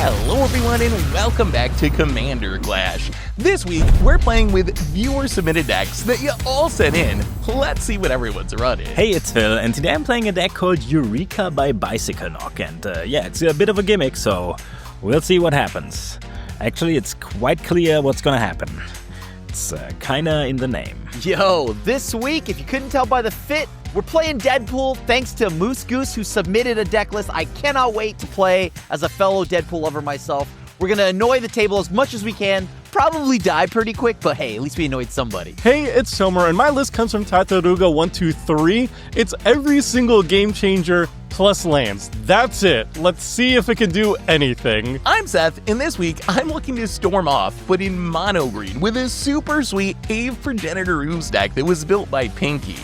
Hello everyone and welcome back to Commander Clash. This week, we're playing with viewer-submitted decks that you all sent in. Let's see what everyone's running. Hey, it's Phil, and today I'm playing a deck called Eureka by Bicycle Knock, and it's a bit of a gimmick, so we'll see what happens. Actually, it's quite clear what's gonna happen. It's kinda in the name. Yo, this week, if you couldn't tell by the fit, we're playing Deadpool thanks to Moose Goose, who submitted a deck list I cannot wait to play as a fellow Deadpool lover myself. We're going to annoy the table as much as we can, probably die pretty quick, but hey, at least we annoyed somebody. Hey, it's Tomer, and my list comes from Tataruga123. It's every single game changer plus lands. That's it. Let's see if it can do anything. I'm Seth, and this week I'm looking to storm off, but in mono green, with a super sweet Ave Progenitor Ooze deck that was built by Pinky.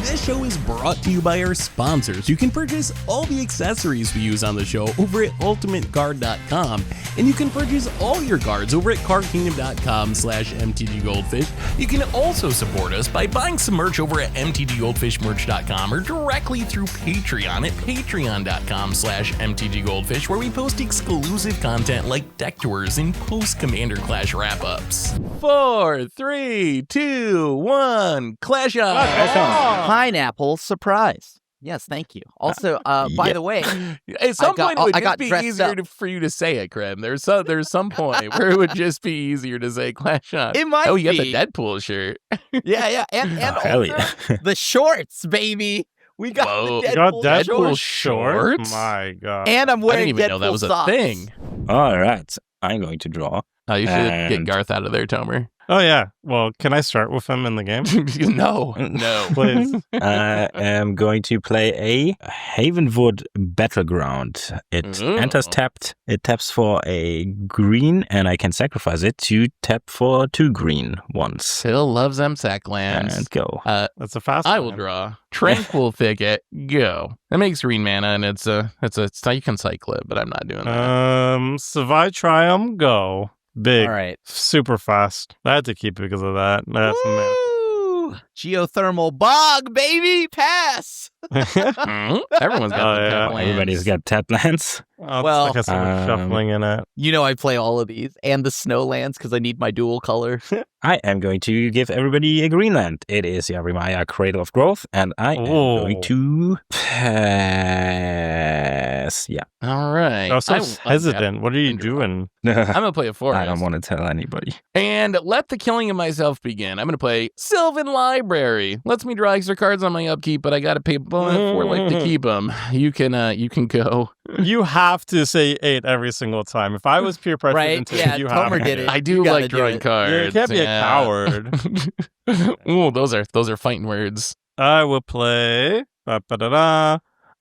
This show is brought to you by our sponsors. You can purchase all the accessories we use on the show over at ultimateguard.com, and you can purchase all your guards over at cardkingdom.com/mtggoldfish. You can also support us by buying some merch over at mtggoldfishmerch.com or directly through Patreon at patreon.com/mtggoldfish, where we post exclusive content like deck tours and post-Commander Clash wrap-ups. 4, 3, 2, 1, Clash on! Pineapple surprise. Yes, thank you. Also, by the way, at some point it would I got just be dressed easier up. for you to say it, Krim. There's some point where it would just be easier to say Clash on. It might Oh, you got be. the Deadpool shirt. Yeah, and hell also yeah. the shorts, baby. We got Whoa. the You got Deadpool, Deadpool shorts. shorts? My God. And I'm I wearing didn't even Deadpool know that was socks. a thing. All right, I'm going to draw. Oh, you should get And- Garth out of there, Tomer. Oh, yeah. Well, can I start with him in the game? No. Please. I am going to play a Havenwood Battleground. It Ooh. enters tapped. It taps for a green, and I can sacrifice it to tap for 2 green once. Phil loves MSAC lands. And go. That's a fast I will one. draw. Tranquil Thicket. Go. That makes green mana, and it's you can cycle it, but I'm not doing that. Savai Triumph, go. Big. All right. Super fast. I had to keep it because of that. That's Woo! Geothermal bog, baby. Pass. Everyone's got Oh, the yeah. tap lands. Everybody's got tap lands. Well, like I said, shuffling in it. You know I play all of these and the Snowlands because I need my dual color. I am going to give everybody a green land. It is Yarimaya, Cradle of Growth, and I am going to pass. Yeah. All right. I was so I love hesitant. What are you Andrew. doing? I'm going to play a forest. I don't want to tell anybody. And let the killing of myself begin. I'm going to play Sylvan Library. Lets me draw extra cards on my upkeep, but I got to pay for life to keep them. You can go. You have to say 8 every single time. If I was peer pressured Right? into Yeah, it, you have Tomer to. did it. I do You gotta like do drawing it. cards. You can't be a yeah. coward. Ooh, those are fighting words. I will play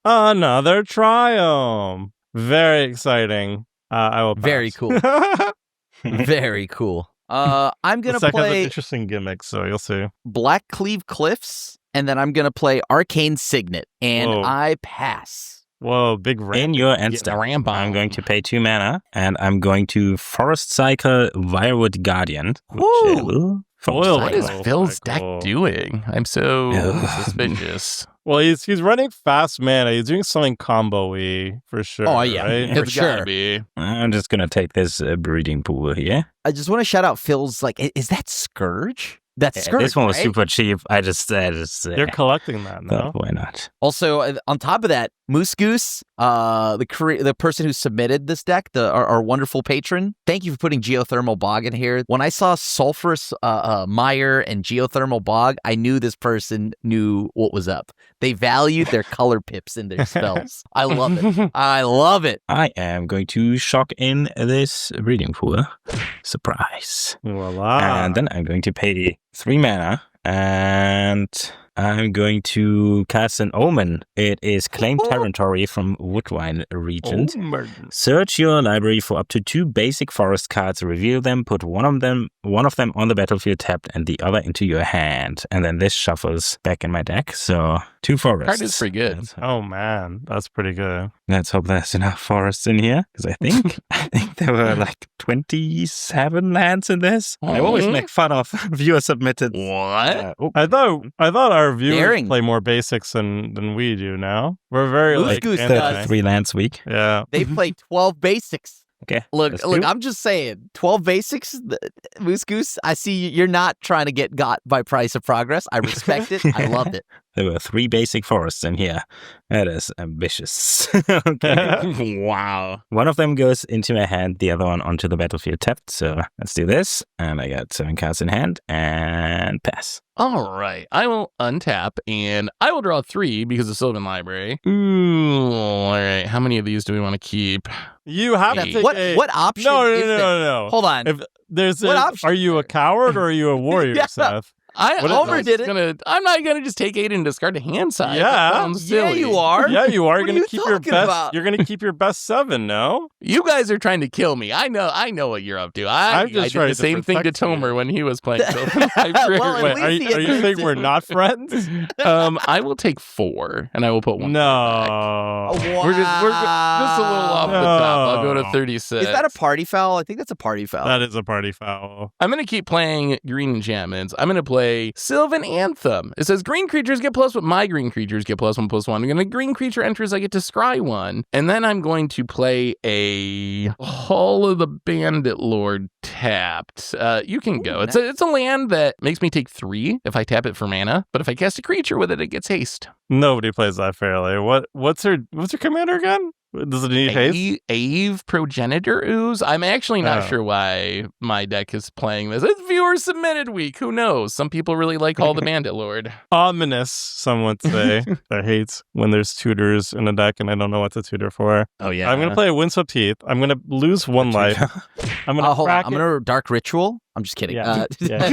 another Triumph. Very exciting. I will pass. Very cool. Very cool. I'm The gonna second's an play interesting gimmick, so you'll see. Black Cleave Cliffs, and then I'm gonna play Arcane Signet, and Whoa. I pass. Whoa, big ramp. In your end step, ramp on. I'm going to pay 2 mana, and I'm going to Forest Cycle Wirewood Guardian. Which Woo! will Foil What is Cycle. Phil's deck Cycle. doing? I'm so Ugh. suspicious. Well, he's running fast mana. He's doing something combo-y for sure. Oh, yeah. Right? For It's gotta sure. be. I'm just going to take this breeding pool here. I just want to shout out Phil's. Like, is that Scourge? That's Scourge. This one was right? super cheap. I just You're collecting that now. thought, why not? Also, on top of that, Moose Goose, the person who submitted this deck, our wonderful patron, thank you for putting Geothermal Bog in here. When I saw Sulphurous Mire and Geothermal Bog, I knew this person knew what was up. They valued their color pips in their spells. I love it. I love it. I am going to shock in this breeding pool. Surprise. Voila. And then I'm going to pay 3 mana, and I'm going to cast an Omen. It is claimed territory from Woodwine Regent. Search your library for up to 2 basic forest cards, reveal them, put one of them on the battlefield tapped and the other into your hand. And then this shuffles back in my deck. So 2 forests. Card is pretty good. Oh, man. That's pretty good. Let's hope there's enough forests in here, because I think there were like 27 lands in this. I always make fun of viewer submitted. What? I thought our viewers Daring. play more basics than we do now. We're very Moose like Goose anti- does. 3 lands week. Yeah. They play 12 basics. Okay. Look, let's look, do. I'm just saying, 12 basics, Moose Goose, I see you're not trying to get got by price of progress. I respect it. I love it. There were 3 basic forests in here. That is ambitious. Okay. Wow. One of them goes into my hand, the other one onto the battlefield tapped. So let's do this. And I got 7 cards in hand and pass. All right. I will untap and I will draw 3 because of Sylvan Library. Ooh. All right. How many of these do we want to keep? You have to take What option No, is no, there? no, no. Hold on. If there's What a, option are is you a there? coward or are you a warrior, Yeah. Seth? Homer did it. I'm not gonna just take 8 and discard a hand side. Yeah. That sounds Yeah, silly. you are. Yeah, you are What going are to you keep your talking best. about? You're going to keep your best 7. No, You guys are trying to kill me. I know what you're up to. I I'm just did trying the to same thing to protect you. Tomer when he was playing Sylvan Library. Well, at wait, least are he you saying admits we're it. not friends? I will take 4 and I will put 1 No. Wow. We're just a little off the top. I'll go to No. 36. Is that a party foul? I think that's a party foul. That is a party foul. I'm going to keep playing green enchantments. I'm going to play Sylvan Anthem. It says green creatures get +1. My green creatures get +1/+1. I'm going to green creature enters. I get to scry 1. And then I'm going to play a Hall of the Bandit Lord tapped. You can go. It's a land that makes me take 3 if I tap it for mana. But if I cast a creature with it, it gets haste. Nobody plays that fairly. What's her commander again? Does it need haste? Ave Progenitor Ooze. I'm actually not Oh. sure why my deck is playing this. It's viewer submitted week. Who knows? Some people really like Hall the Bandit Lord. Ominous, some would say. I hate when there's tutors in a deck and I don't know what to tutor for. Oh yeah. I'm going to play Windswept Heath. I'm going to lose 1 life. I'm going to hold on. crack I'm going to Dark Ritual. I'm just kidding. Yeah. Yeah.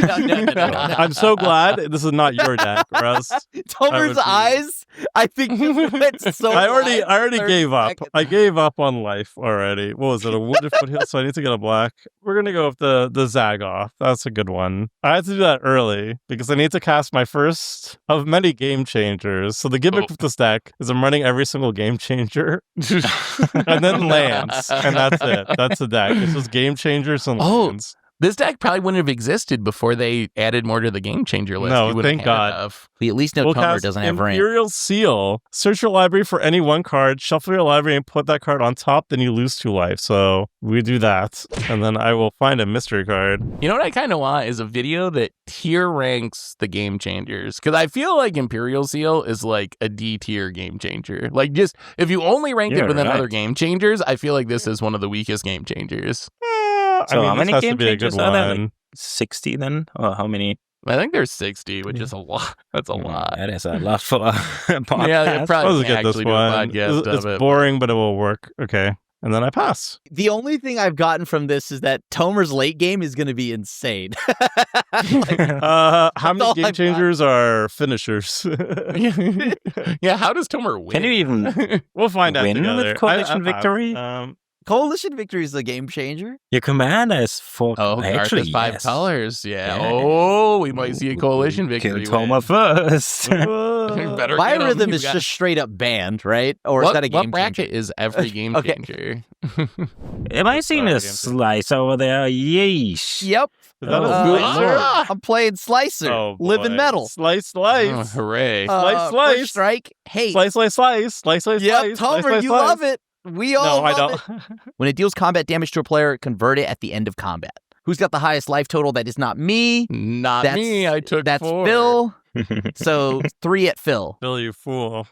No. I'm so glad this is not your deck, or else Tomer's be- eyes, I think, went so I already live, gave 30 up. seconds. I gave up on life already. What was it? A wooded foothill? So I need to get a black. We're gonna go with the Zagoth. That's a good one. I had to do that early because I need to cast my first of many game changers. So the gimmick with this deck is I'm running every single game changer and then lands, and that's it. That's the deck. It's just game changers and lands. This deck probably wouldn't have existed before they added more to the game changer list. No, You wouldn't thank God. have. We at least know We'll Tomer cast doesn't have ramp. Imperial Seal. Search your library for any 1 card, shuffle your library, and put that card on top. Then you lose 2 life. So we do that, and then I will find a mystery card. You know what I kind of want is a video that tier ranks the game changers. Because I feel like Imperial Seal is like a D tier game changer. Like just if you only rank it You're within right. other game changers, I feel like this is one of the weakest game changers. So how this many has to game be a good changers are there? one. Like 60 then? Or how many? I think there's 60, which is a lot. That's a lot. That is a lot for a podcast. Yeah, they probably Let's can't get this actually do a one. podcast It's of it. boring, but it will work. Okay. And then I pass. The only thing I've gotten from this is that Tomer's late game is going to be insane. Like, How all many game I've got. changers are finishers? Yeah, how does Tomer win? Can you even We'll find out win together. with Coalition I passed. Victory? Coalition Victory is a game changer. Your commander is 4. Oh, actually, Garth is 5 yes. colors. Yeah. Yeah. Oh, we might see a coalition victory. Kill win. Tomer first. Better My get 'em. rhythm You is got- just straight up banned, right? Or is what, that a game what bracket changer? is every game Okay. changer? Am I seeing Sorry, a game slice over there? Yeesh. Yep. Is that a Oh. slicer? I'm playing Slicer. Oh, Living boy. Metal. Slice, Oh, slice. hooray. Slice, slice. First strike. Hey. Slice, slice, slice. Slice, slice, Yep, slice. Tomer, slice, you slice. love it. We all No, I love don't. it. When it deals combat damage to a player, convert it at the end of combat. Who's got the highest life total? That is not me. Not That's- me. I took That's 4. Phil. So 3 at Phil. Bill, you fool.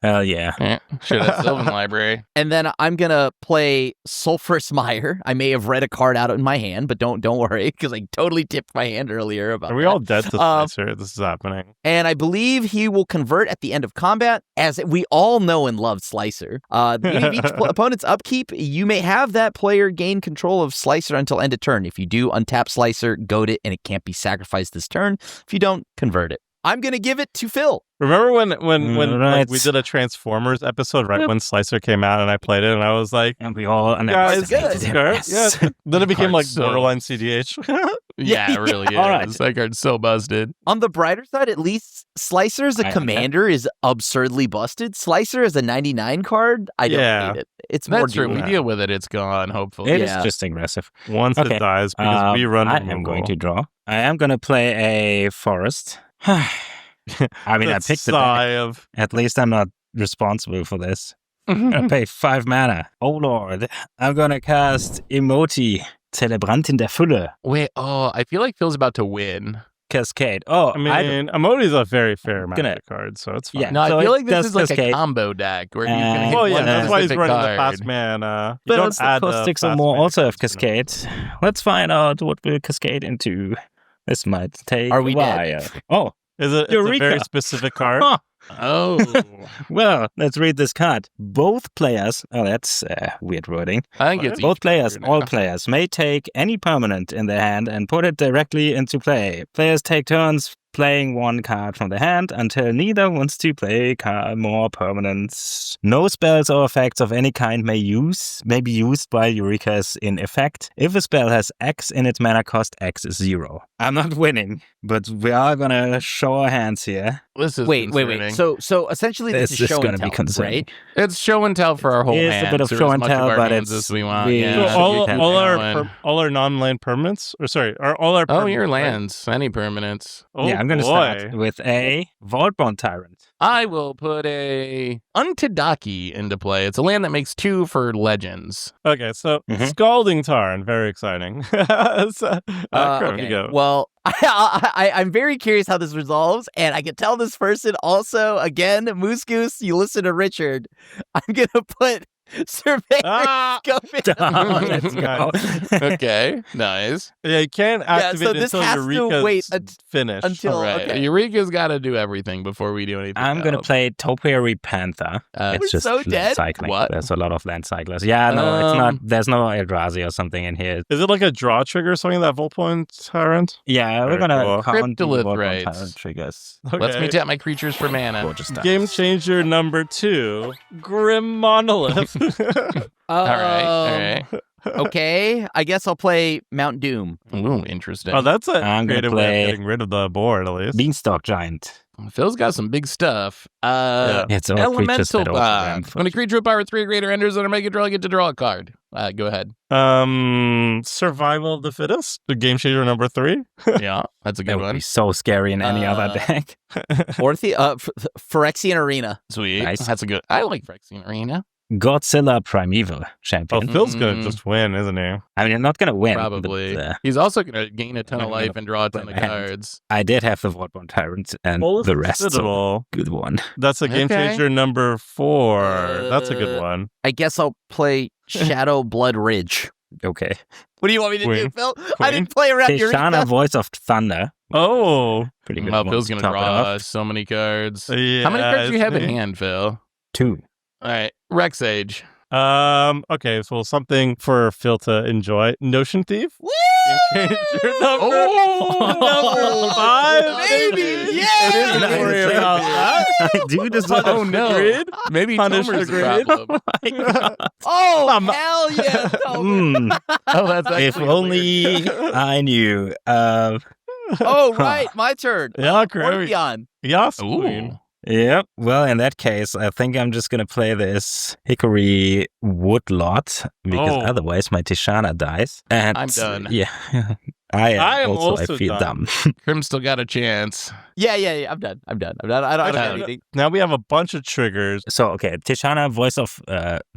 Hell yeah. Should have Sylvan Library. And then I'm gonna play Sulphurous Mire. I may have read a card out in my hand, but don't worry, because I totally tipped my hand earlier about Are we that. all dead to Slicer? This is happening. And I believe he will convert at the end of combat, as we all know and love Slicer. At the beginning of each opponent's upkeep, you may have that player gain control of Slicer until end of turn. If you do, untap Slicer, goad it, and it can't be sacrificed this turn. If you don't, convert it. I'm gonna give it to Phil. Remember when Right. like, we did a Transformers episode right when Slicer came out and I played it and I was like, And we all guys, good. this card. Yeah. Then it became like Card's so- borderline CDH. Yeah, it really is. All right. That card's so busted. On the brighter side, at least Slicer as a I- commander is absurdly busted. Slicer as a 99 card, I don't Yeah. hate it. It's more That's true. We doable. deal with it. It's gone, hopefully. It is Yeah. just aggressive. Once Okay. it dies because we run I removal. am going to draw. I am going to play a forest. I mean, I That picked the sigh deck. of At least I'm not responsible for this. I'm gonna pay 5 mana. Oh lord. I'm gonna cast Emoti, Zelebrantin der Fülle. Wait, I feel like Phil's about to win. Cascade. Oh, I mean, Emoti's a very fair Gonna- magic card, so it's fine. Yeah. No, I So feel it like this does is like a Cascade. combo deck where he's gonna hit Well, yeah, one that's why he's specific running the card. fast mana. You But don't it's the add cost the 6 or fast more mana also have cards to it. Cascade. Let's find out what will Cascade into. This might take Are we a dead? while. Oh, Is it? It's a very Eureka. specific card. Huh. Oh, Well, let's read this card. Both players, that's weird wording. I think it's Both each players, player all now. players, may take any permanent in their hand and put it directly into play. Players take turns playing one card from the hand until neither wants to play more permanents. No spells or effects of any kind may be used while Eureka is in effect. If a spell has X in its mana cost, X is 0. I'm not winning, but we are gonna show our hands here. This is Wait. concerning. So essentially, this is show gonna and be tell, concerning. right? It's show and tell for our whole It is a hands. bit of or show as and much tell, of our but hands it's as we want. we- Yeah, So Yeah, keep all going. our non-land permanents, or sorry, are all our Oh, permanents, your right? lands, any permanents. Oh, Yeah, I'm gonna boy. start with a Vaultborn Tyrant. I will put a Untidaki into play. It's a land that makes 2 for legends. Okay, so Mhm. Scalding Tarn, very exciting. So, Krim, you go. Well, I'm very curious how this resolves, and I can tell this person also, again, Moose Goose, you listen to Richard. I'm going to put Surveyor Ah! Scope in. Let's go. Okay, nice. Yeah, you can't activate so this until has to Eureka's wait finished. until- All right, okay. Eureka's got to do everything before we do anything. I'm gonna else. play Topiary Panther. We're It's just so land dead? cycling. What? There's a lot of land cyclers. Yeah, no, it's not. Um, There's no Eldrazi or something in here. Is it like a draw trigger or something, that Voltpoint Tyrant? Yeah, we're Very gonna cool. count the Cryptolith Vaultborn rates. Tyrant triggers. Lets me Okay. tap my creatures for mana. Gorgeous stuff. Game changer number 2, Grim Monolith. All right. Okay, I guess I'll play Mount Doom. Ooh, interesting. Oh, that's a I'm gonna creative way play- of getting rid of the board, at least. Beanstalk Giant. Phil's got some big stuff. It's all creatures Elemental that overram. When a creature with power 3 or greater enters on a mega draw, I get to draw a card. Go ahead. Survival of the Fittest, the game changer number 3. Yeah, that's a That good would one. be so scary in any other Uh, deck. Phyrexian Arena. Sweet. Nice. That's a good. I like Phyrexian Arena. Godzilla Primeval Oh, champion. Phil's gonna Mm. just win, isn't he? I mean, I'm not gonna win. Probably. But, He's also going to gain a ton of I'm life gonna and draw a play ton of my hand. cards. I did have the Vaultborn Tyrant and Bolus the rest. So Citadel. good one. That's a game Okay. changer number 4. That's a good one. I guess I'll play Shadow Blood Ridge. Okay. What do you want me to do, Queen. Phil? I didn't play around Tishana, Eureka. Voice of Thunder. Oh, Pretty good. Well, one Phil's going to top it draw off. so many cards. yeah. How many cards do you have in isn't he? hand, Phil? 2. All right. Rex Age. Okay, so something for Phil to enjoy. Notion Thief? Woo! Game changer number, Oh! number 5. Baby, yeah! It is Nice. don't worry about that. I do this Punish Oh, no. Agreed. Maybe Punish Tomer's the agreed. problem. Oh, hell yeah! Tomer. Oh, that's actually If only I knew. Oh, right, my turn. Yeah, great. Orpheon. Yes, Ooh. Queen. Yep. Well, in that case, I think I'm just gonna play this Hickory Woodlot because Oh. otherwise my Tishana dies. And I'm done. Yeah. I am also I feel done. dumb. Crim's still got a chance. Yeah. I'm done. I don't have Okay. anything. Now we have a bunch of triggers. So, okay, Tishana, Voice of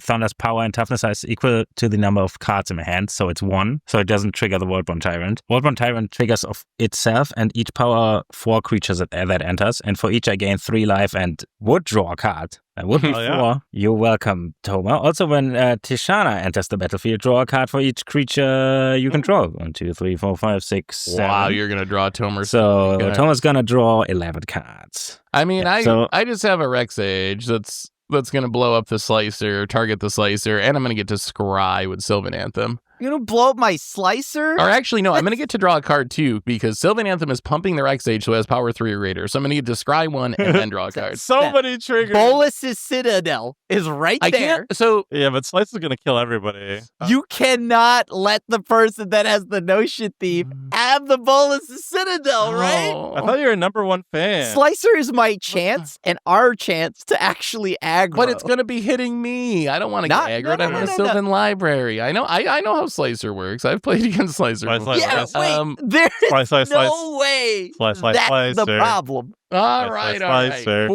Thunder's power and toughness is equal to the number of cards in my hand, so it's 1, so it doesn't trigger the Vaultborn Tyrant. Vaultborn Tyrant triggers of itself and each power 4 creatures that enters, and for each I gain 3 life and would draw a card. I would be Oh, yeah. 4. You're welcome, Toma. Also, when Tishana enters the battlefield, draw a card for each creature you control. 1, 2, 3, 4, 5, 6, 7. Wow, you're going to draw Tomer. So many cards. Toma's gonna draw 11 cards. I mean, Yeah, I just have a Rex Age that's going to blow up the Slicer, target the Slicer, and I'm going to get to scry with Sylvan Anthem. You're gonna blow up my slicer? Or actually, no, I'm going to get to draw a card too because Sylvan Anthem is pumping the Rex Age, so it has power 3 or greater. So I'm going to get to scry 1 and then draw a card. So That- many triggers. Bolus's Citadel is right I there. can't. So Yeah, but Slice is gonna kill everybody. You cannot let the person that has the Notion Thief have the Bolus's Citadel, right? Oh. I thought you were a number 1 fan. Slicer is my chance and our chance to actually aggro. But it's going to be hitting me. I don't want to get Not- aggroed. no, I no, want a no, no. Sylvan Library. I know how Slicer works. I've played against Slicer. Slice, before. slice, yeah, slice. wait, there's Slice, slice, slice. no way Slice, slice, that's slice, the sir. problem. All right. Slicer.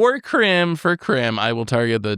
For Krim, I will target the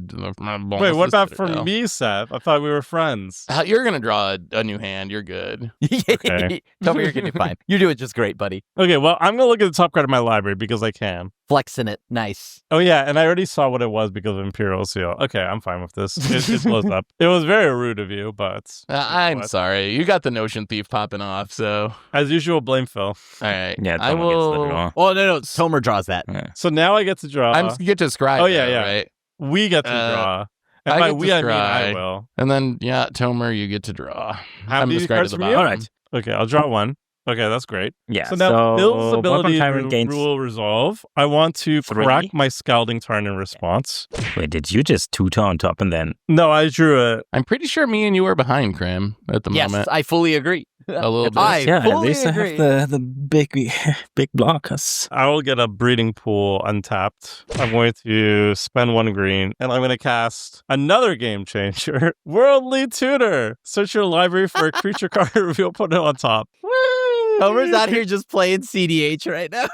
Wait, what about for Citadel. me, Seth? I thought we were friends. You're going to draw a new hand. You're good. Okay. Tell me you're going to do fine. You're doing just great, buddy. Okay, well, I'm going to look at the top card of my library because I can. Flexing it. Nice. Oh, yeah, and I already saw what it was because of Imperial Seal. Okay, I'm fine with this. It blows up. It was very rude of you, but... I'm sorry. You got the Notion Thief popping off, so... As usual, blame Phil. All right. Yeah, I Tomer gets the will... draw. Oh, no. Tomer draws that. Yeah. So now I get to draw. I get to scribe. Oh, yeah, though, yeah. Right? We get to draw. And I by get we, to I mean I scry. will. And then, Tomer, you get to draw. How I'm many the scribe cards at the from you? bottom. All right. Okay, I'll draw one. Okay, that's great. Yeah. So now Phil's Weapon ability Tyrant to gains. rule resolve. I want to 3. crack my Scalding Tarn in response. Wait, did you just tutor on top and then? No, I drew it. I'm pretty sure me and you are behind Krim at the Yes, moment. I fully agree. A little bit. I Yeah, at fully least I agree. have the big blockers. I will get a breeding pool untapped. I'm going to spend 1 green, and I'm going to cast another game changer. Worldly Tutor. Search your library for a creature card and reveal put it on top. Tomer's out here just playing CDH right now.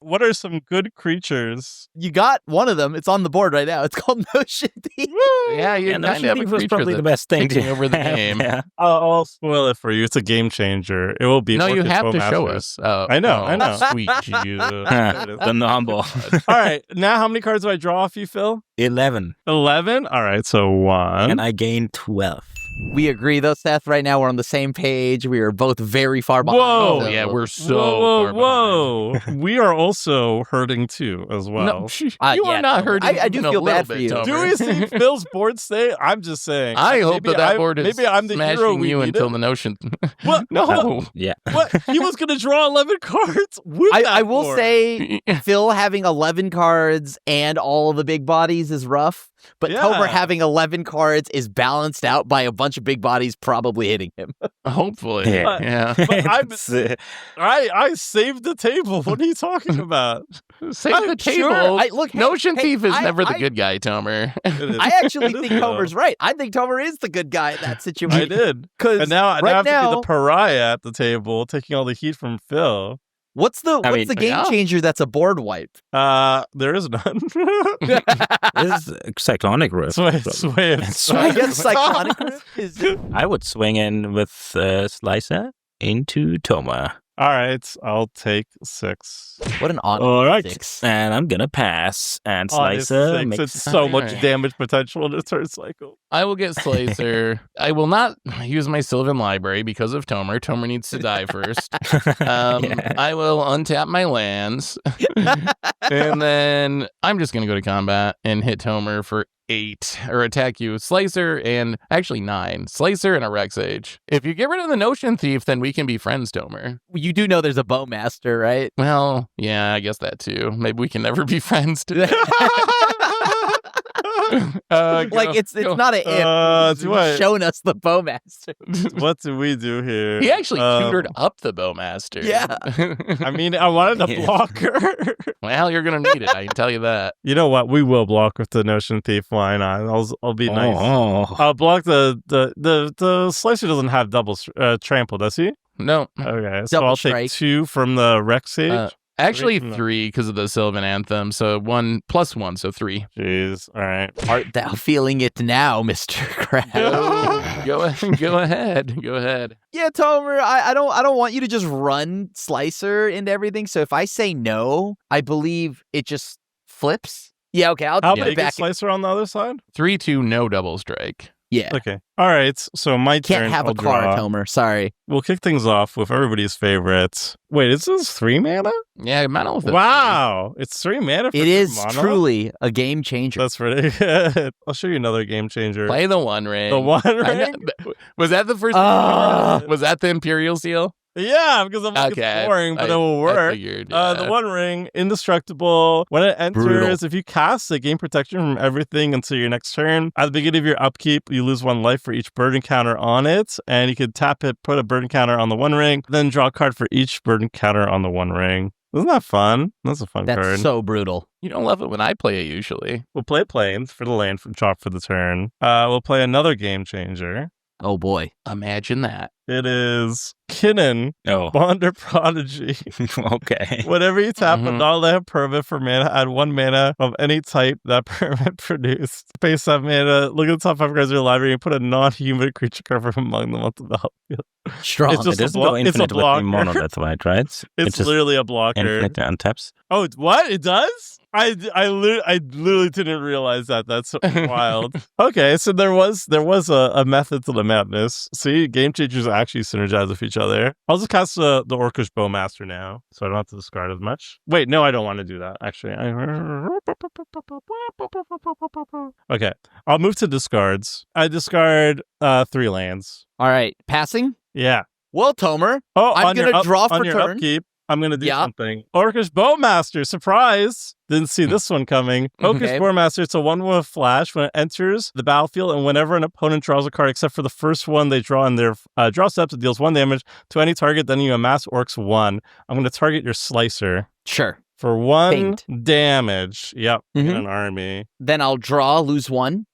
What are some good creatures? You got one of them. It's on the board right now. It's called Notion Thief. Yeah, you Yeah, kind Notion of have a Thief was creature probably the that's best thing taking to over the have, game. Yeah. I'll spoil it for you. It's a game changer. It will be. No, you Orchid have to Bowmasters. show us. Oh, I know, I know. Sweet Jesus. There it is. The number. All right. Now, how many cards do I draw off you, Phil? 11. 11? All right. So 1. And I gained 12. We agree, though, Seth. Right now, we're on the same page. We are both very far behind. Whoa. Oh, yeah, we're so whoa, far whoa, whoa. We are also hurting too, as well. No, you yeah, are not Tomer. hurting. I do even a feel little bad for bit, you. Tomer. Do we see Phil's board state? I'm just saying. I hope Maybe that board is maybe I'm the hero smashing we you needed. until the Notion. What? No. Yeah. What? He was going to draw 11 cards with that I will board. say, Phil having 11 cards and all of the big bodies is rough, but Yeah. Tomer having 11 cards is balanced out by a bunch of big bodies probably hitting him. Hopefully. Yeah. Yeah. But I'm, It's, I saved the table. What are you talking about? Save I'm the sure. table. Look, hey, Notion hey, Thief is I- never the I- good guy, Tomer. It is. I actually It is, think though. Tomer's right. I think Tomer is the good guy in that I situation. did. Because And now, right I have to be now, the pariah at the table, taking all the heat from Phil. what's the mean, game yeah. changer that's a board wipe? There is none. this is Cyclonic Rift. Sway. I guess Cyclonic Rift is just... I would swing in with Slicer into Tomer. All right, I'll take 6. What an odd All right. 6. And I'm going to pass. And On his Slicer 6, makes... it's so much Alright. damage potential in a turn cycle. I will get Slicer. I will not use my Sylvan Library because of Tomer. Tomer needs to die first. Yeah. I will untap my lands. And then I'm just going to go to combat and hit Tomer for 8 or attack you. Slicer and actually 9. Slicer and a Rex Age. If you get rid of the Notion Thief, then we can be friends, Tomer. You do know there's a Bowmaster, right? Well, yeah, I guess that too. Maybe we can never be friends today. Like it's not an if. do I- He's shown us the Bowmaster. What do we do here? He actually tutored up the Bowmaster. Yeah. I mean, I wanted a Yeah. blocker. Well, you're gonna need it. I can tell you that. You know what? We will block with the Notion Thief. Why not? I'll be nice. Oh. I'll block the Slicer doesn't have double trample, does he? No, Okay, so Double I'll strike. take 2 from the Rex Sage. actually No. 3 because of the Sylvan Anthem. So 1 plus 1, so 3. Jeez. All right. Art thou feeling it now, Mr. Crab? Go ahead. Go ahead. Yeah, Tomer, I don't want you to just run Slicer into everything. So if I say no, I believe it just flips. Yeah, okay, I'll How put big it back. is Slicer on the other side? 3-2, no double strike. Yeah. Okay. All right. So my Can't turn. have I'll a car, draw. Tomer. Sorry. We'll kick things off with everybody's favorite. Wait, is this 3 mana? Yeah, mono with Wow, it's 3 mana. For It is mono? truly a game changer. That's pretty good. I'll show you another game changer. Play the One Ring. The One I Ring. know- Was that the first? Ah. Was that the Imperial Seal? Yeah, because I'm like, Okay, it's boring, but I- it will I work. figured, The yeah. One Ring, indestructible. When it enters, Brutal. if you cast it, gain protection from everything until your next turn. At the beginning of your upkeep, you lose 1 life for each burden counter on it, and you could tap it, put a burden counter on the One Ring, then draw a card for each burden counter on the One Ring. Isn't that fun? That's a fun That's card. so brutal. You don't love it when I play it usually. We'll play Plains for the land from chop for the turn. We'll play another game changer. Oh boy. Imagine that. It is Kinnan, Oh, Bonder Prodigy. okay. Whenever you tap a Mhm. non-land permit for mana, add 1 mana of any type that permit produced. Pay 7 mana, look at the top 5 cards of your library and put a non-human creature card from among them onto the battlefield. Strong. It's just It a doesn't go it's a infinite with the blocker. monolith, right? It's just literally a blocker. infinite untaps. Oh, what? It does? I literally didn't realize that. That's wild. Okay, so there was a method to the madness. See, game changers actually synergize with each other. I'll just cast the Orcish Bowmaster now, so I don't have to discard as much. Wait, no, I don't want to do that. Actually, okay. I'll move to discards. I discard 3 lands. All right. Passing? Yeah. Well, Tomer, Oh, I'm on your gonna draw on for your turn. upkeep. I'm going to do Yeah. something. Orcish Bowmaster, surprise! Didn't see this one coming. Orcish Okay. Bowmaster, it's a 1/1 flash when it enters the battlefield, and whenever an opponent draws a card except for the first one they draw in their draw steps, it deals 1 damage to any target, then you amass Orcs 1. I'm going to target your Slicer Sure. for 1 Pinged. damage. Yep, in Mhm. an army. Then I'll draw, lose 1.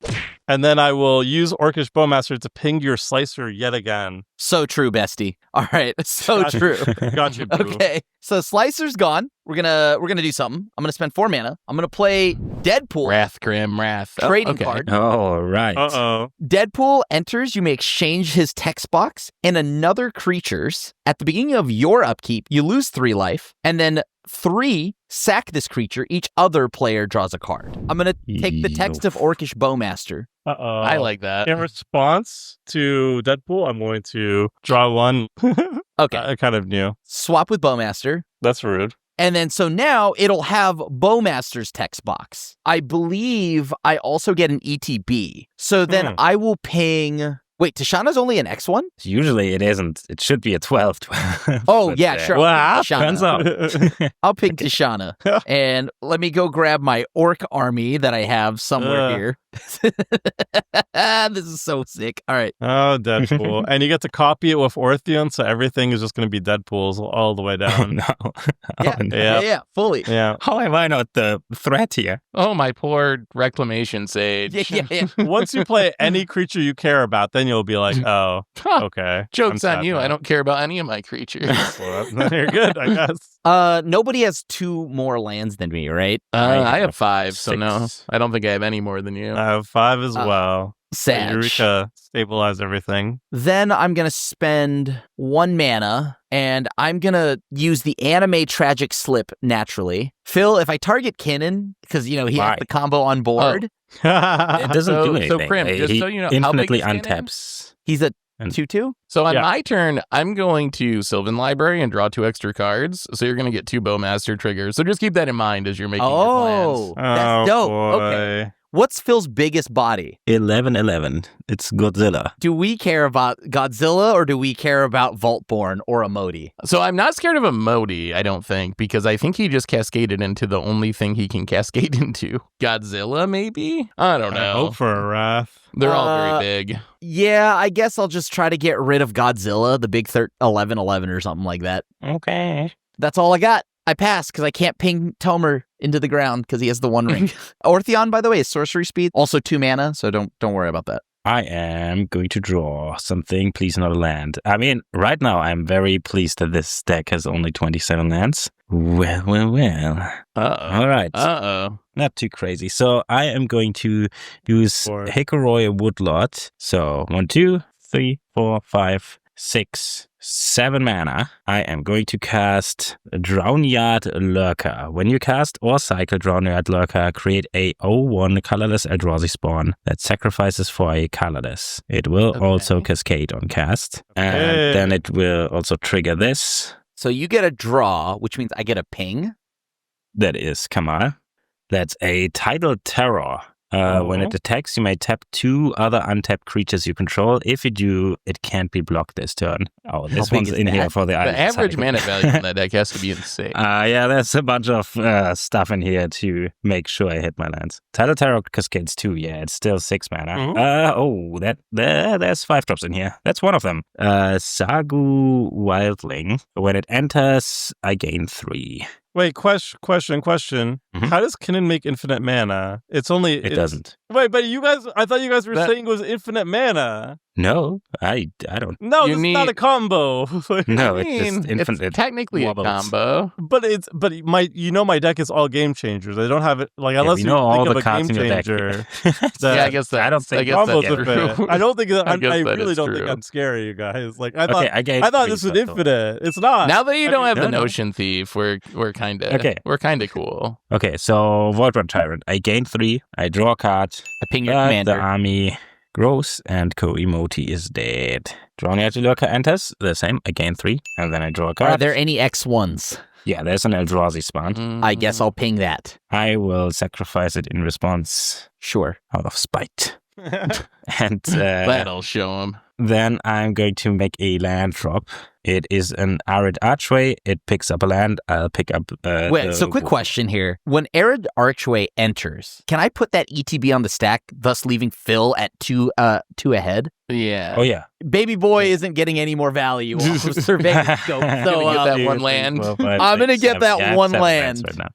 And then I will use Orcish Bowmaster to ping your Slicer yet again. So true, bestie. All right. So Gotcha. true. Gotcha, boo. Okay. So Slicer's gone. We're gonna do something. I'm gonna spend 4 mana. I'm gonna play Deadpool. Wrath, Grim, Wrath. Oh, Trading okay. card. Oh, right. Uh-oh. Deadpool enters, you may exchange his text box and another creature's. At the beginning of your upkeep, you lose 3 life, and then 3, sack this creature. Each other player draws a card. I'm going to take the text of Orcish Bowmaster. Uh-oh. I like that. In response to Deadpool, I'm going to draw 1. Okay. I kind of knew. Swap with Bowmaster. That's rude. And then so now it'll have Bowmaster's text box. I believe I also get an ETB. So then I will ping... Wait, Tishana's only an X1? Usually it isn't. It should be a 12. Oh, But, yeah, sure. Wow. I'll ping Turns Tishana. out. I'll ping Tishana. And let me go grab my orc army that I have somewhere here. This is so sick. All right. Oh, Deadpool. And you get to copy it with Ortheon, so everything is just going to be Deadpool's all the way Oh, down. no. Yeah. Oh, no. Yeah, fully. Yeah. How am I not the threat here? Oh, my poor Reclamation Sage. Yeah. Once you play any creature you care about, then you'll be like, oh, okay. Joke's I'm on you. sad I now. don't care about any of my creatures. Well, then you're good, I guess. Nobody has 2 more lands than me, right? I have 5, so no. 6. I don't think I have any more than you. I have 5 as well. Sag. Eureka stabilize everything. Then I'm going to spend 1 mana, and I'm going to use the Anime Tragic Slip naturally. Phil, if I target Kinnan, because, he Why? has the combo on board, It doesn't So- do so anything. Prim, just He so you know, how big infinitely is Kinnan? untaps. he's a And- 2/2? So on Yeah. my turn, I'm going to Sylvan Library and draw 2 extra cards. So you're going to get 2 Bowmaster triggers. So just keep that in mind as you're making your Oh, plans. that's dope. Boy. Okay. What's Phil's biggest body? 11-11. It's Godzilla. Do we care about Godzilla or do we care about Vaultborn or Emoti? So I'm not scared of Emoti, I don't think, because I think he just cascaded into the only thing he can cascade into. Godzilla, maybe? I don't I know. hope for a wrath. They're all very big. Yeah, I guess I'll just try to get rid of Godzilla, the big 11-11 or something like that. Okay. That's all I got. I pass because I can't ping Tomer into the ground because he has the 1 ring. Ortheon, by the way, is sorcery speed, also 2 mana, so don't worry about that. I am going to draw something. Please not a land. I mean, right now I'm very pleased that this deck has only 27 lands. Well. Uh-oh. All right. Uh-oh. Not too crazy. So I am going to use Four. Hickoroi Woodlot. So 1, 2, 3, 4, 5, 6, 7 mana. I am going to cast Drownyard Lurker. When you cast or cycle Drownyard Lurker, create a 0/1 colorless Eldrazi spawn that sacrifices for a colorless. It will also cascade on cast. And Okay. then it will also trigger this. So you get a draw, which means I get a ping. That is Kamal. That's a Tidal Terror. When it attacks, you may tap 2 other untapped creatures you control. If you do, it can't be blocked this turn. Oh, this big one's is in here that? for the The island average cycle. mana value in that deck has to be insane. Yeah, there's a bunch of stuff in here to make sure I hit my lands. Tidal Terror cascades 2. Yeah, it's still 6 mana. There's 5 drops in here. That's one of them. Sagu Wildling. When it enters, I gain 3. Wait, question. Mhm. How does Kinnan make infinite mana? It's only... It doesn't. Wait, but I thought you guys were That- saying it was infinite mana. No, I don't. No, You this is need- not a combo. No, I it's mean, just infinite. it's technically wobbles. a combo. But my deck is all game changers. I don't have it like Yeah, unless we you know all think the of a game cards in your deck. changer. Yeah, I guess that. I don't think I guess Combos that's are true. fair. I don't think that. I guess I that really is don't true. think I'm scary, you guys. Like I Okay, thought gave this was three, so- infinite. It's not. Now that you don't have the no. Notion Thief, we're kind of Okay. We're kind of cool. Okay, so Void Rod Tyrant. I gain 3. I draw a card. I ping your But commander. the army grows and Ko-Emoti is dead. Drawing Edge Lurker enters. The same. I gain 3. And then I draw a card. Are there any X1s? Yeah, there's an Eldrazi spawn. I guess I'll ping that. I will sacrifice it in response Sure. out of spite. And That'll show him. then I'm going to make a land drop. It is an Arid Archway. It picks up a land. I'll pick up. Wait, so quick question here. When Arid Archway enters, can I put that ETB on the stack, thus leaving Phil at two ahead? Yeah. Oh, yeah. Baby boy isn't getting any more value off of surveying scope. So Gonna get that Two, one three, land. 4, 5, I'm gonna 6, get 7. that Yeah, one 7 lands land. right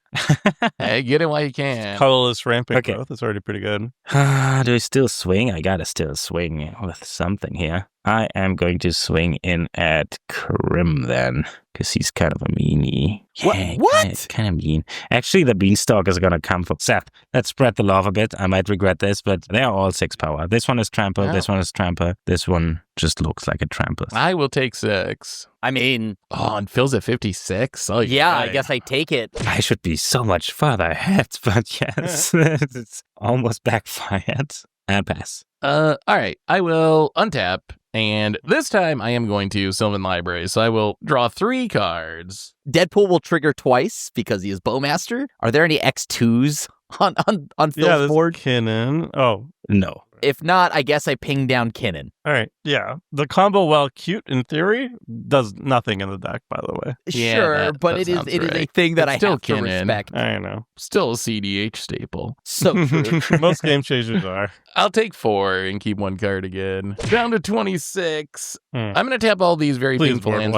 now. Hey, get it while you can. Colorless rampant Okay. growth is already pretty good. Do I still swing? I gotta still swing with something here. I am going to swing in at Krim then, because he's kind of a meanie. What? Kind of mean. Actually, the Beanstalk is gonna come for Seth. Let's spread the love a bit. I might regret this, but they are all 6 power. This one is Trample. Oh. This one is Trample. This one just looks like a Trample. I will take 6. I mean, Oh, and Phil's at 56. Oh, yeah, I guess I take it. I should be so much further ahead, but yes, it's almost backfired. And pass. All right. I will untap, and this time I am going to Sylvan Library. So I will draw 3 cards. Deadpool will trigger twice because he is Bowmaster. Are there any X2s on Phil's Yeah, there's board? Kinnan. Oh, No. If not, I guess I ping down Kinnan. all right. Yeah, the combo, while cute in theory, does nothing in the deck. By the way, Yeah, Sure, but that it is sounds a right. thing that It's I still have to Kinnan. respect. I know Still a CDH staple. So true. most game changers are. I'll take 4 and keep 1 card again. Down to 26. Hmm. I'm going to tap all these very Please, painful board lands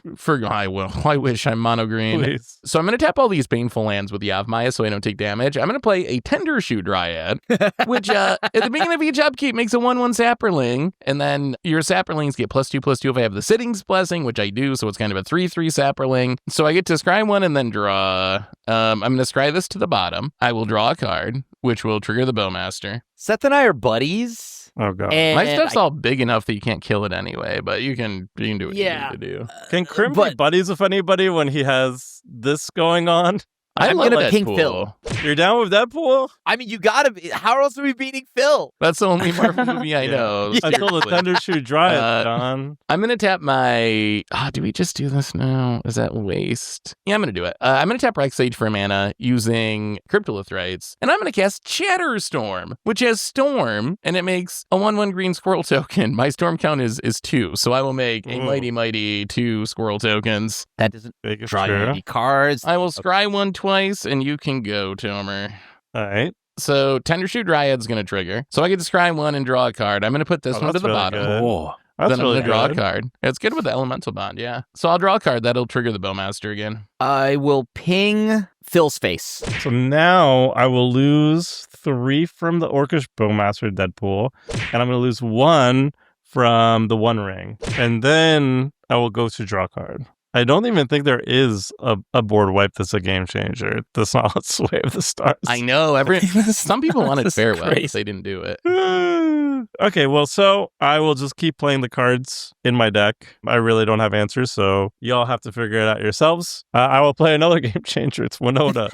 wipe. for I will. I wish I'm mono green. Please. So I'm going to tap all these painful lands with Yavimaya so I don't take damage. I'm going to play a Tender Shoe Dryad, which at the beginning of each upkeep makes a 1/1 Sapperling, and then your Sapperlings get +2/+2 if I have the Sitting's Blessing, which I do, so it's kind of a 3/3 Sapperling. So I get to scry 1 and then draw. I'm going to scry this to the bottom. I will draw a card, which will trigger the Bowmaster. Seth and I are buddies. Oh god. And My stuff's all big enough that you can't kill it anyway, but you can do what Yeah. you need to do. Can Krim be but- buddies with anybody when he has this going on? I'm love gonna ping Deadpool. Phil. You're down with Deadpool? I mean, you gotta be. How else are we beating Phil? That's the only Marvel movie I Yeah. know. Until the seriously. Thunder Shoe Dryad, Uh, John. I'm going to tap my... do we just do this now? Is that waste? Yeah, I'm going to do it. I'm going to tap Rex Sage for mana using Cryptolithrites. And I'm going to cast Chatterstorm, which has Storm, and it makes a 1/1 green squirrel token. My Storm count is 2, so I will make a Ooh. mighty 2 squirrel tokens. That doesn't Big is draw you true. any cards. I will scry 1 twice, and you can go, Tomer. All right. So Tender Shoe Dryad's going to trigger. So I get to scry 1 and draw a card. I'm going to put this Oh, one to that's the really bottom. good. Oh. That's then I'm really going to draw a good. card. It's good with the Elemental Bond, yeah. So I'll draw a card. That'll trigger the Bowmaster again. I will ping Phil's face. So now I will lose 3 from the Orcish Bowmaster Deadpool, and I'm going to lose 1 from the One Ring. And then I will go to draw card. I don't even think there is a board wipe that's a game changer. The Solid Sway of the Stars. I know. Some people wanted This is farewell, crazy. but they didn't do it. Okay, well, so I will just keep playing the cards in my deck. I really don't have answers, so y'all have to figure it out yourselves. I will play another game changer. It's Winota.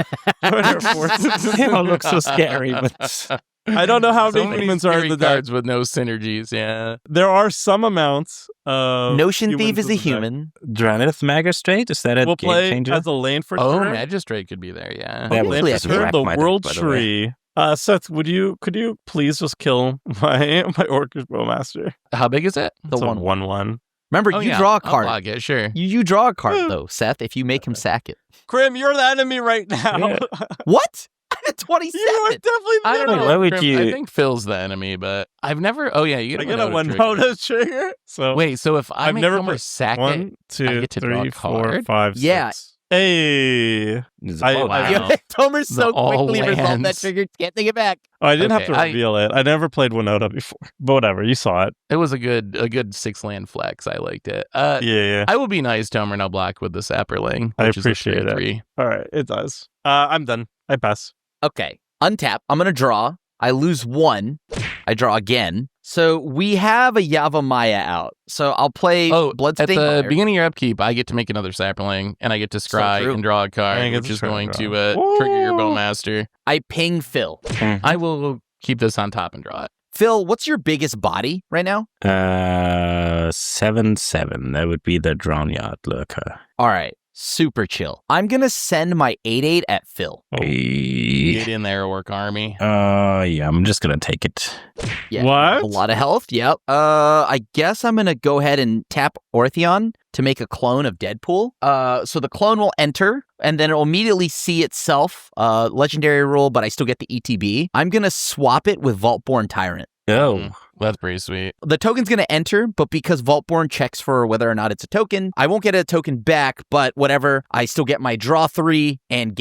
They all look so scary, but I don't know how So many many humans are in scary the deck. cards with no synergies, yeah. There are some amounts of Notion humans Thief is in a the deck. human. Dranith Magistrate, is that a We'll game play changer? as a lane for Oh, turn. Magistrate could be there, yeah. That would Obviously, just I think wreck the my deck, World by the way. Tree. Seth, could you please just kill my Orcish Bowmaster? How big is it? The It's a 1/1. 1/1. Remember, Oh, you yeah. draw a I'll card. block it, sure. You draw a card though, Seth. If you make him sack it. Krim, you're the enemy right now. Yeah. What? I'm at You are 27. definitely the I don't enemy. know. Why would Grim, you- I think Phil's the enemy, but I've never... Oh, yeah, you I get get a Winota trigger. So Wait, so if I I've make never Homer played sack it... 1, 2, get to draw 3, a 4, card? 5, 6. Yeah. Hey. Wow. Tomer's so The all quickly resolved that lands. trigger. Can't take it back. Oh, I didn't have Okay, to reveal it. I never played Winota before. But whatever, you saw it. It was a good 6-land flex. I liked it. Yeah. I will be nice, Tomer, and I'll block with the Sapperling. I Which appreciate is a it. 3/3. All right, it does. I'm done. I pass. Okay. Untap. I'm going to draw. I lose 1. I draw again. So we have a Yavimaya out. So I'll play At Bloodstained the Mire. beginning of your upkeep, I get to make another Sapperling, and I get to scry true. and draw a I card, get which to is scry going and to draw. trigger your Ooh. Bowmaster. I ping Phil. I will keep this on top and draw it. Phil, what's your biggest body right now? 7/7. That would be the Drownyard Lurker. All right. Super chill. I'm going to send my 8/8 at Phil. Get in there, Orc Army. Yeah, I'm just gonna take it. Yeah. What? A lot of health. Yep. I guess I'm going to go ahead and tap Ortheon to make a clone of Deadpool. So the clone will enter, and then it will immediately see itself. Legendary rule, but I still get the ETB. I'm going to swap it with Vaultborn Tyrant. Oh, That's pretty sweet. The token's going to enter, but because Vaultborn checks for whether or not it's a token, I won't get a token back, but whatever. I still get my draw 3 and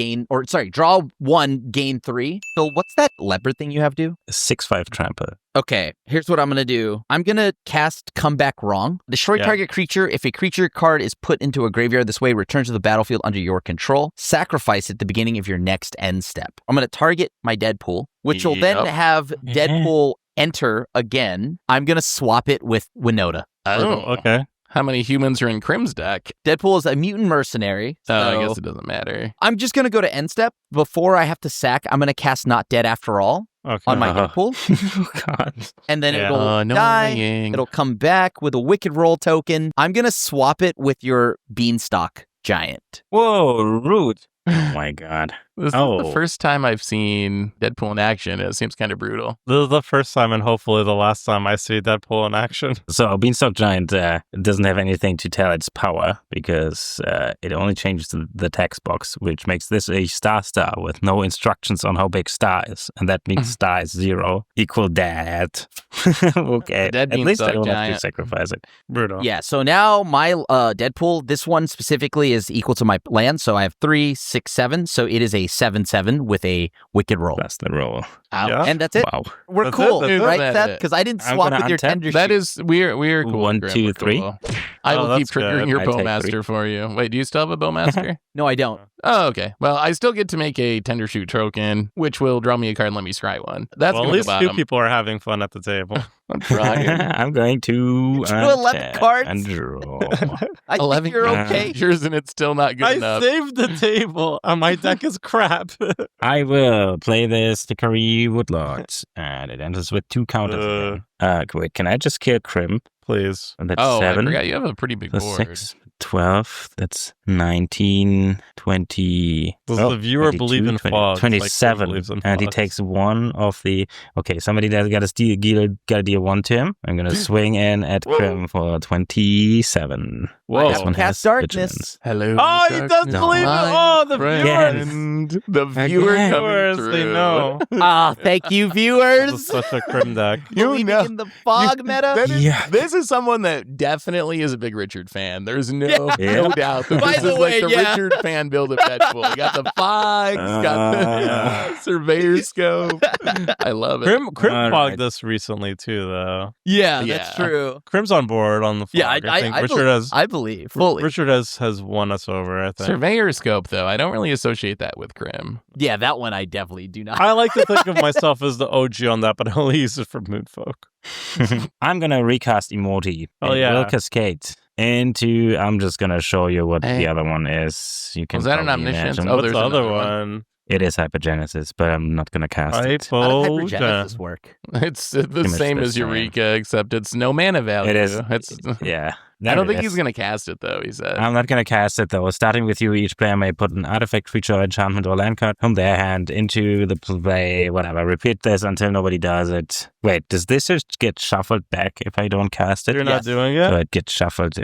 draw 1, gain 3. So what's that leopard thing you have to do? 6/5 trample. Okay, here's what I'm going to do. I'm going to cast Comeback Wrong. Destroy target creature. If a creature card is put into a graveyard this way, returns to the battlefield under your control. Sacrifice at the beginning of your next end step. I'm going to target my Deadpool, which will then have Deadpool enter again. I'm going to swap it with Winota. Oh, okay. How many humans are in Crim's deck? Deadpool is a mutant mercenary. So I guess it doesn't matter. I'm just going to go to end step. Before I have to sack, I'm going to cast Not Dead After All Okay. on my Deadpool. Oh God. And then Yeah. it'll die. Annoying. It'll come back with a Wicked Roll token. I'm going to swap it with your Beanstalk Giant. Whoa, rude. Oh my God. This is the first time I've seen Deadpool in action. It seems kind of brutal. This is the first time and hopefully the last time I see Deadpool in action. So Beanstalk Giant doesn't have anything to tell its power because it only changes the text box, which makes this a star with no instructions on how big star is. And that means star is 0 equal that. Okay. Dead At least I Beanstalk don't have Giant. to sacrifice it. Brutal. Yeah, so now my Deadpool, this one specifically is equal to my land. So I have 3, 6, 7. So it is a 7/7 with a Wicked Roll. That's the roll. Yeah. And that's it. Wow. We're That's cool, it, that's right, it. Seth? Because I didn't I'm swap gonna with your untap. tender That shoot. is we're cool. 1, Grim, 2, we're 3. cool. I Oh, will keep that's good. triggering your I take 3. Bowmaster for you. Wait, do you still have a Bowmaster? No, I don't. Oh, okay. Well, I still get to make a Tender Shoot token, which will draw me a card and let me scry one. That's Well, at going to least the two bottom. people are having fun at the table. I'm trying. I'm going to drew 11 untap cards? and draw. I 11 think you're okay. Yours and it's still not good I enough. saved the table and my deck is crap. I will play this Stickery Woodlord, and it enters with 2 counters again. Wait, can I just kill Crim? Please. And that's Oh, 7. I forgot you have a pretty big Plus board. 6, 12. That's 19, 20. Does the viewer 22, believe in 20, fog? 27. Believes in And he fog. takes one of the. Okay, somebody that's got to deal 1 to him. I'm going to swing in at Crim for 27. Whoa. This one Cast has darkness. vigilance. Hello. Oh, he does darkness, believe it. my Oh, the friend. The viewer Again. coming viewers, through. they know. Ah, thank you, This viewers. is such a Crim deck. You Believing know. in the fog meta. That is, Yeah. This is someone that definitely is a big Richard fan. There's no Yeah. no doubt that By this the is way, like the yeah. Richard fan build of Deadpool. You got the fogs, got the surveyor scope. I love it. Crim All fogged right. this recently too, though. Yeah, Yeah. that's true. Crim's on board on the fog. Yeah, I think Richard has. I believe fully. Richard has won us over. I think. Surveyor scope, though, I don't really associate that with Crim. Yeah, that one I definitely do not. I like to think of myself as the OG on that, but I only use it for Moonfolk. I'm going to recast Immorti. Oh, It yeah. will cascade into. I'm just going to show you what Hey. the other one is. You can Was that an probably omniscience? imagine. Oh, What's there's the other another one? It is Hypergenesis, but I'm not going to cast it. How does Hypogenesis. hypergenesis work? It's the Pretty much same the as same. Eureka, except it's no mana value. It is. It's, Yeah. I don't think That's- he's going to cast it, though, he said. I'm not going to cast it though. Starting with you, each player may put an artifact, creature, enchantment, or land card from their hand into the play, whatever. Repeat this until nobody does it. Wait, does this just get shuffled back if I don't cast it? You're not doing So it? it gets shuffled.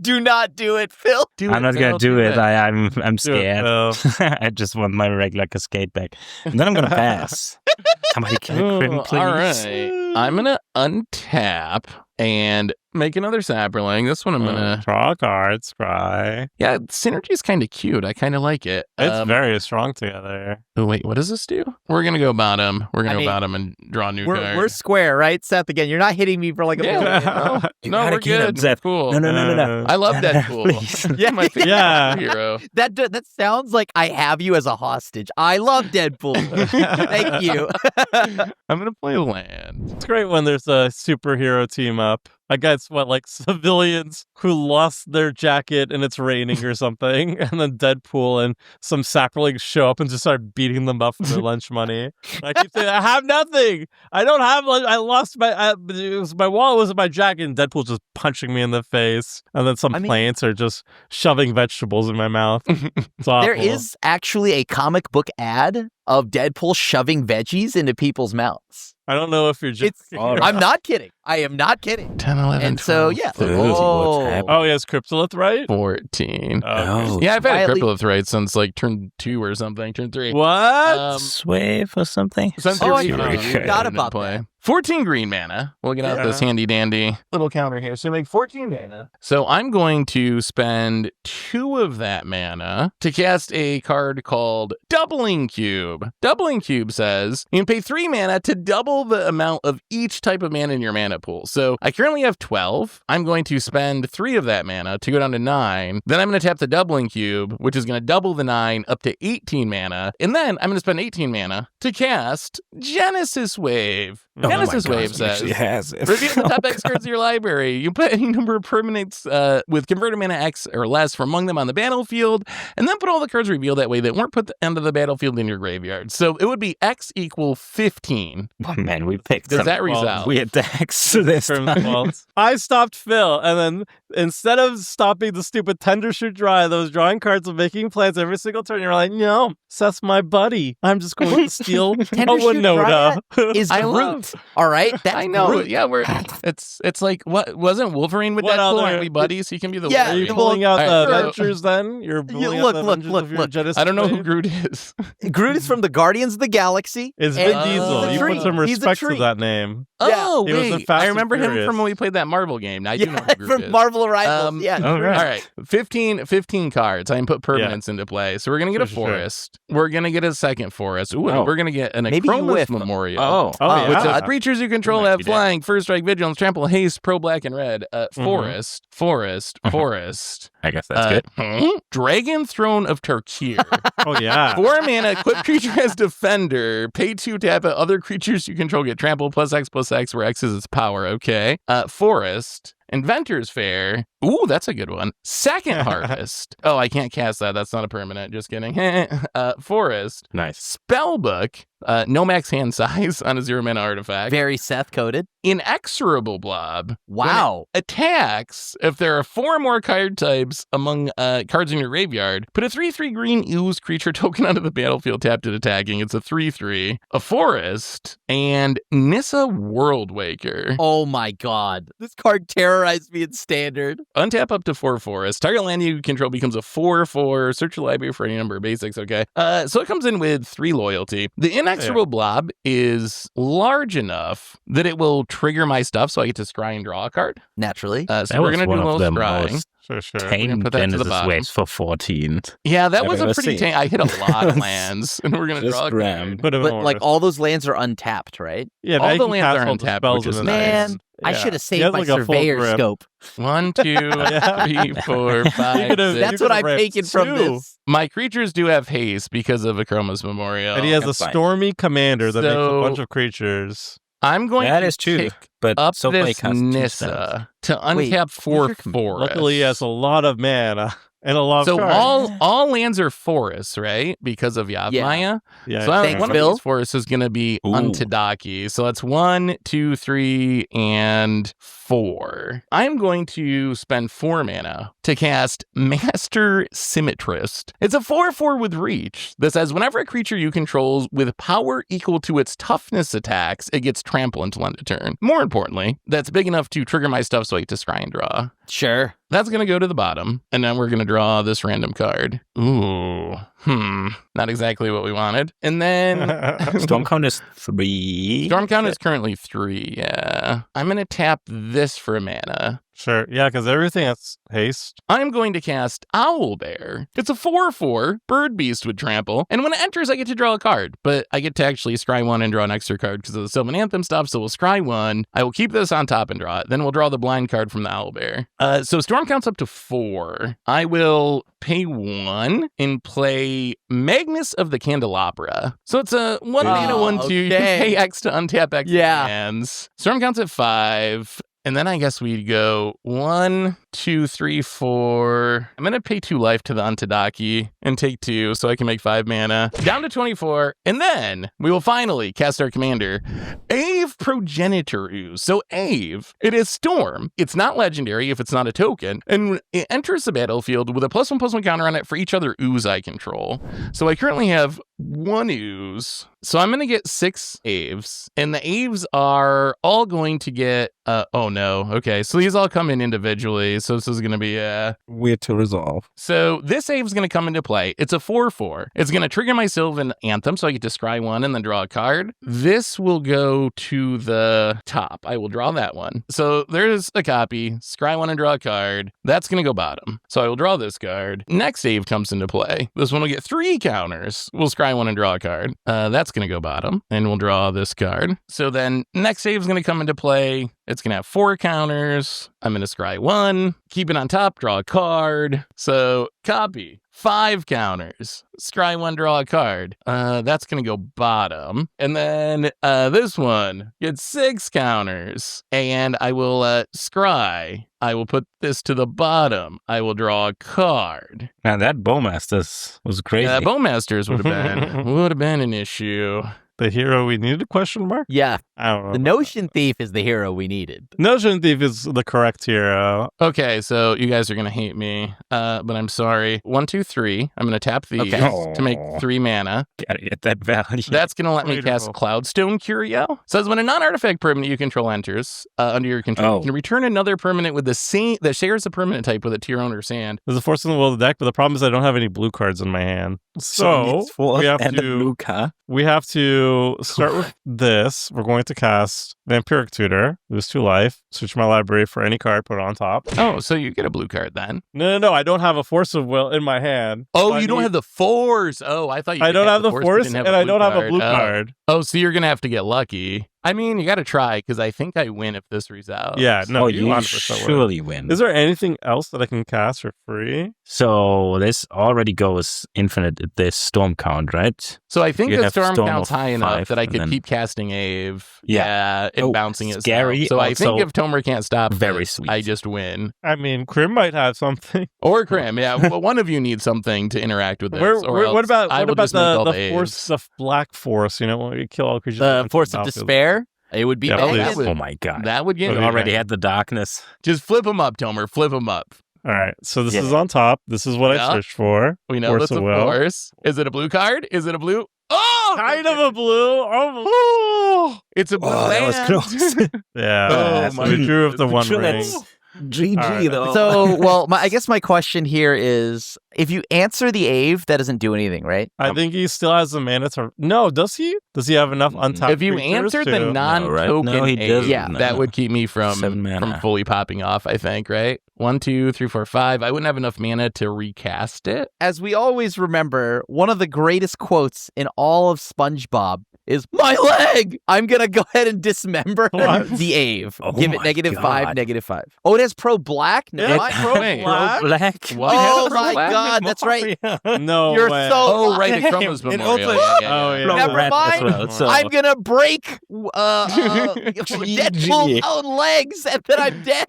Do not do it, Phil. Do I'm not Phil, going to do it. I'm Do it, scared. Phil. I just want my regular cascade back. And then I'm going to pass. Somebody kill Crim, please. All right. I'm going to untap and make another Saproling. This one I'm going to... Draw cards, Spry. Yeah, Synergy's kind of cute. I kind of like it. It's very strong together. Oh, wait, what does this do? We're going to go bottom. We're going to go bottom and draw a new card. We're square, right, Seth? Again, you're not hitting me for like a million. No, we're good. Zeth. Cool. No. I love Deadpool. Please. Yeah, My favorite hero. That sounds like I have you as a hostage. I love Deadpool. Thank you. I'm going to play land. It's great when there's a superhero team up against like civilians who lost their jacket and it's raining or something, and then Deadpool and some saplings show up and just start beating them up for their lunch money. And I keep saying, I have nothing. I don't have. I lost my. My wallet was in my jacket, and Deadpool just punching me in the face, and then some plants are just shoving vegetables in my mouth. It's awful. There is actually a comic book ad of Deadpool shoving veggies into people's mouths. I don't know if you're just. I'm not kidding. I am not kidding. 10, 11, And 12, so, yeah. 13, Oh, he has Cryptolith, right? 14. Oh. Yeah, I've had Quietly- Cryptolith right since like turn 2 or something, turn 3. What? Swave or something? Since Oh, I forgot about that. 14 green mana. We'll get out this handy dandy little counter here. So make 14 mana. So I'm going to spend 2 of that mana to cast a card called Doubling Cube. Doubling Cube says you can pay 3 mana to double the amount of each type of mana in your mana pool. So I currently have 12. I'm going to spend 3 of that mana to go down to 9. Then I'm going to tap the Doubling Cube, which is going to double the 9 up to 18 mana. And then I'm going to spend 18 mana to cast Genesis Wave. Genesis Wave says, reveal the top X cards of your library. You put any number of permanents with converted mana X or less from among them on the battlefield, and then put all the cards revealed that way that weren't put at the end of the battlefield in your graveyard. So it would be X equal 15. Oh, man, we picked Does some that resolve? weird decks this time. I stopped Phil, and then instead of stopping the stupid tender shoot dry, those drawing cards and making plans every single turn, you're like, no, Seth's my buddy. I'm just going to steal Tender a shoot Winota. Is I Groot. love- All right? That's I know. Groot. Yeah, it's like, what wasn't Wolverine with What Deadpool? other- Aren't we buddies? He can be the Yeah, Are you Wolverine. pulling out All the right, so- Avengers then? You're pulling out look, the look, Avengers look, of your look. Genesis I don't know who wave? Groot is. Groot is from the Guardians of the Galaxy. It's and Vin Diesel. he's a You tree. put some He's a respect to tree. that name. Oh, He was in wait. Fast I and remember him Furious. from when we played that Marvel game. Now you know who Groot from is. Marvel Rivals. Yeah. Oh, right. All right, 15 cards. I can put permanents into play. So we're going to get a Sure. forest. We're going to get a second forest. Ooh, Oh. we're going to get an Maybe you Acronis whiff. Memorial. Oh, Oh, Which yeah. says creatures you control Might have be dead. flying, first strike, vigilance, trample, haste, pro black and red. Forest. I guess that's good. Dragon Throne of Tarkir. Oh, yeah. 4 mana, equip creature as defender. Pay 2 tap it. Other creatures you control get trample +X, where X is its power. Okay. Forest. Inventor's Fair. Ooh, that's a good one. Second Harvest. Oh, I can't cast that. That's not a permanent. Just kidding. Forest. Nice. Spellbook. No max hand size on a 0 mana artifact. Very Seth coded. Inexorable Blob. Wow. Attacks if there are 4 more card types among cards in your graveyard. Put a 3/3 green ooze creature token onto the battlefield tapped at attacking. It's a 3/3. A forest and Nissa Worldwaker. Oh my God. This card terrorized me in standard. Untap up to 4 forests. Target land you control becomes a 4/4. Search your library for any number of basics. Okay. So it comes in with 3 loyalty. The Inexorable Blob is large enough that it will trigger my stuff, so I get to scry and draw a card. Naturally. So That we're was gonna do one a of little the scrying. most Sure. tame put that to the Genesis bottom. waves for 14. Yeah, that I've was a ever pretty seen. tame. I hit a lot of lands, and we're gonna Just draw a ram. card. But Like all those lands are untapped, right? yeah, all now you the can lands cast are all the untapped, spells which is in nice. the Man, hand. I Yeah. should have He saved has my like a full surveyor grip. scope. 1, 2, Yeah. 3, 4, 5, could've- 6. That's what I'm ripped taking from 2. this. My creatures do have haste because of Akroma's Memorial. And he has a That's fine. stormy commander that makes a So- bunch of creatures. I'm going That to is true. pick But up so far he this casts 2 spells. Nissa to Wait, untap 4 where's your forests. Luckily, he has a lot of mana and a lot So of cards. all lands are forests, right? Because of Yavimaya. Yeah, So Thanks, one Bill. of these forests is going to be Ooh. Untadaki. So that's 1, 2, 3, and 4. I'm going to spend 4 mana to cast Master Symmetrist. It's a 4/4 with reach that says whenever a creature you control with power equal to its toughness attacks, it gets trample until end of turn. More importantly, that's big enough to trigger my stuff so I get to scry and draw. Sure. That's going to go to the bottom. And then we're going to draw this random card. Ooh. Not exactly what we wanted. And then Storm count is 3. Storm count is currently 3. Yeah. I'm going to tap this for a mana. Sure. Yeah, because everything has haste. I'm going to cast Owlbear. It's a 4/4 bird beast with trample. And when it enters, I get to draw a card. But I get to actually scry 1 and draw an extra card because of the Sylvan Anthem stuff. So we'll scry 1. I will keep this on top and draw it. Then we'll draw the blind card from the Owlbear. So Storm counts up to 4. I will pay 1 and play Magnus of the Candelabra. So it's a 1 mana 1/2. You can pay X to untap X lands. Storm counts at 5. And then I guess we'd go 1, 2, 3, 4. I'm going to pay 2 life to the Untadaki and take 2 so I can make 5 mana. Down to 24. And then we will finally cast our commander, Ave Progenitor Ooze. So Ave, it is Storm. It's not legendary if it's not a token. And it enters the battlefield with a +1/+1 counter on it for each other ooze I control. So I currently have 1 ooze. So I'm going to get 6 Aves. And the Aves are all going to get... oh no. Okay. So these all come in individually. So this is going to be weird to resolve. So this Ave is going to come into play. It's a 4/4. It's going to trigger my Sylvan Anthem. So I get to scry 1 and then draw a card. This will go to the top. I will draw that one. So there's a copy. Scry 1 and draw a card. That's going to go bottom. So I will draw this card. Next Ave comes into play. This one will get 3 counters. We'll scry 1 and draw a card. That's going to go bottom. And we'll draw this card. So then next Ave is going to come into play. It's going to have 4 counters. I'm going to scry 1, keep it on top, draw a card. So copy, 5 counters, scry 1, draw a card. That's going to go bottom. And then this one gets 6 counters. And I will scry. I will put this to the bottom. I will draw a card. Now that Bowmasters was crazy. Yeah, Bowmasters would have been an issue. The hero we needed, question mark? Yeah. I don't know. The Notion Thief is the hero we needed. Notion Thief is the correct hero. Okay, so you guys are going to hate me, but I'm sorry. 1, 2, 3. I'm going to tap these to make 3 mana. Gotta get that value. That's going to let me cast Cloudstone Curio. Says when a non-artifact permanent you control enters under your control, you can return another permanent with the same that shares the permanent type with it to your owner's hand. There's a force in the will of the deck, but the problem is I don't have any blue cards in my hand. So we have to start with this. We're going to cast Vampiric Tutor. Lose 2 life. Switch my library for any card, put it on top. Oh, so you get a blue card then? No. I don't have a Force of Will in my hand. Oh, so you don't have the Force. Oh, I thought you I don't have the Force, and I don't have a blue card. Oh, so you're going to have to get lucky. I mean, you got to try, because I think I win if this resolves. Yeah, no, you surely win. Is there anything else that I can cast for free? So this already goes infinite, this Storm count, right? So I think the Storm Storm count's high enough that I could keep casting Ave. Yeah, and bouncing it. Scary. So I think if Tomer can't stop very it, sweet. I just win. I mean, Krim might have something. Or Krim, yeah. Well, one of you needs something to interact with this. What about the Force of Black Force? You know, when we kill all creatures. The Force of Despair? It would be oh my god. That would get me. Already had the darkness. Just flip them up, Tomer. Flip them up. All right. So this is on top. This is what I searched for. We know this, of course. Is it a blue card? Is it a blue? Oh! Kind of a blue. Oh! It's a blue land. That was close. Yeah. We drew of the one ring. GG though. So, well, I guess my question here is, if you answer the Ave, that doesn't do anything, right? I think he still has the mana to... No, does he? Does he have enough untapped If you answer the non-token Ave, that would keep me from fully popping off, I think, right? 1, 2, 3, 4, 5. I wouldn't have enough mana to recast it. As we always remember, one of the greatest quotes in all of SpongeBob is my leg. I'm gonna go ahead and dismember the Ave. Give it -5, -5. Oh, it has pro black. No, pro black. What? Oh my god, that's right. No, you're way. so right, the Chromos Memorial. Never mind. I'm gonna break Deadpool's own legs, and then I'm dead.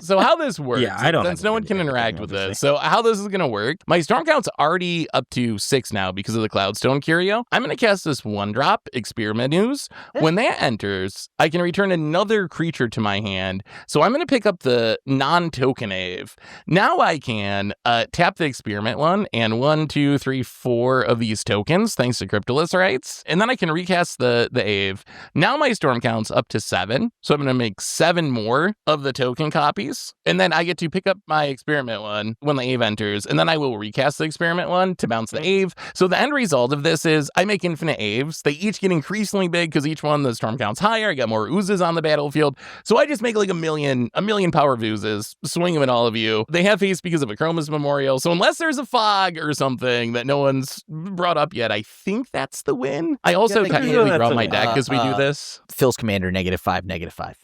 So how this works? Yeah, I don't. Since no one can interact with this, so how this is gonna work? My Storm count's already up to 6 now because of the Cloudstone Curio. I'm gonna cast this 1 1-drop experiment news. When that enters, I can return another creature to my hand. So I'm going to pick up the non-token Ave. Now I can tap the experiment one and 1, 2, 3, 4 of these tokens, thanks to Cryptolith rights. And then I can recast the Ave. Now my storm count's up to 7. So I'm going to make 7 more of the token copies. And then I get to pick up my experiment one when the Ave enters. And then I will recast the experiment one to bounce the Ave. So the end result of this is I make infinite Aves. They each get increasingly big because each one, the storm count's higher. I got more oozes on the battlefield. So I just make like a million power of oozes, swing them at all of you. They have haste because of a Chroma's Memorial. So unless there's a fog or something that no one's brought up yet, I think that's the win. I also technically draw my deck as we do this. Phil's commander, -5, -5.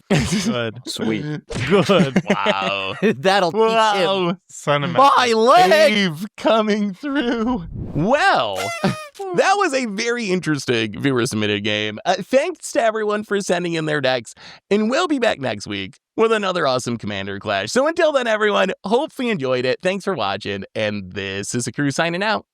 Good. Sweet. Good. Wow. That'll teach him. Sentiment. My leg! Ave coming through. Well, that was a very interesting viewer-submitted game. Thanks to everyone for sending in their decks, and we'll be back next week with another awesome Commander Clash. So until then, everyone, hopefully you enjoyed it. Thanks for watching, and this is a crew signing out.